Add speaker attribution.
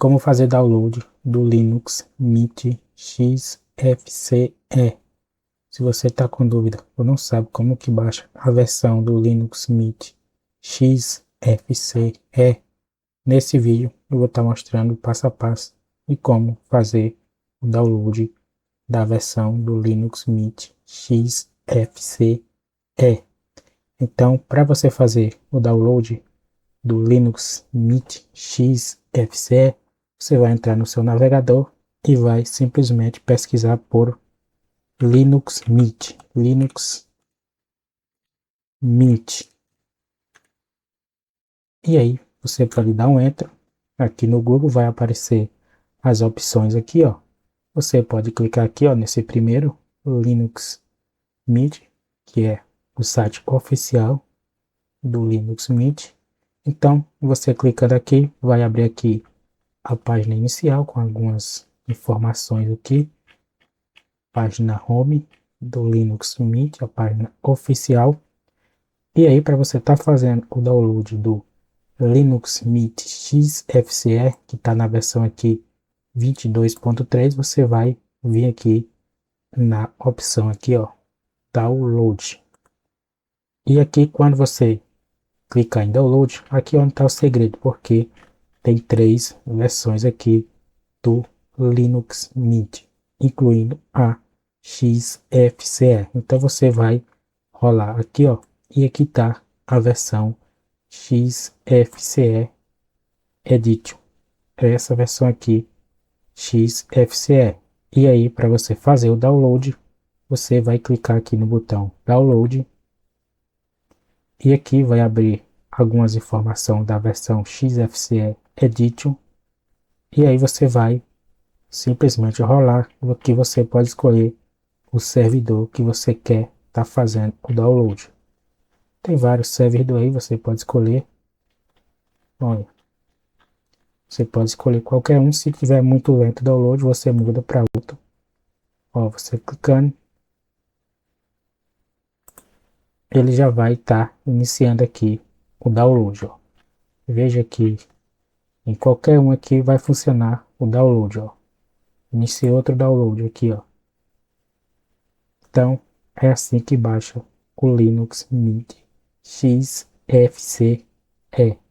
Speaker 1: como fazer download do Linux Mint XFCE. Se você está com dúvida ou não sabe como que baixa a versão do Linux Mint XFCE, nesse vídeo eu vou estar mostrando passo a passo de como fazer o download da versão do Linux Mint XFCE. Então, para você fazer o download do Linux Mint XFCE, você vai entrar no seu navegador e vai simplesmente pesquisar por Linux Mint. E aí você pode dar um enter. Aqui no Google vai aparecer as opções aqui, ó. Você pode clicar aqui, ó, nesse primeiro, Linux Mint, que é o site oficial do Linux Mint. Então, você clicando aqui, vai abrir aqui a página inicial com algumas informações aqui. Página Home do Linux Mint, a página oficial. E aí, para você estar fazendo o download do Linux Mint XFCE, que está na versão aqui 22.3, você vai vir aqui na opção aqui, ó, Download. E aqui, quando você clicar em Download, aqui é onde está o segredo, porque tem 3 versões aqui do Linux Mint, incluindo a XFCE. Então você vai rolar aqui, ó, e aqui está a versão XFCE Edition. É essa versão aqui, XFCE. E aí, para você fazer o download, você vai clicar aqui no botão Download. E aqui vai abrir algumas informações da versão XFCE Edition. E aí você vai simplesmente rolar. Aqui você pode escolher o servidor que você quer estar fazendo o download. Tem vários servidores aí, você pode escolher. Olha, você pode escolher qualquer um. Se tiver muito lento o download, você muda para outro. Ó, você clicando, ele já vai estar iniciando aqui o download. Ó. Veja que em qualquer um aqui vai funcionar o download. Ó. Iniciei outro download aqui. Ó. Então, é assim que baixa o Linux Mint XFCE.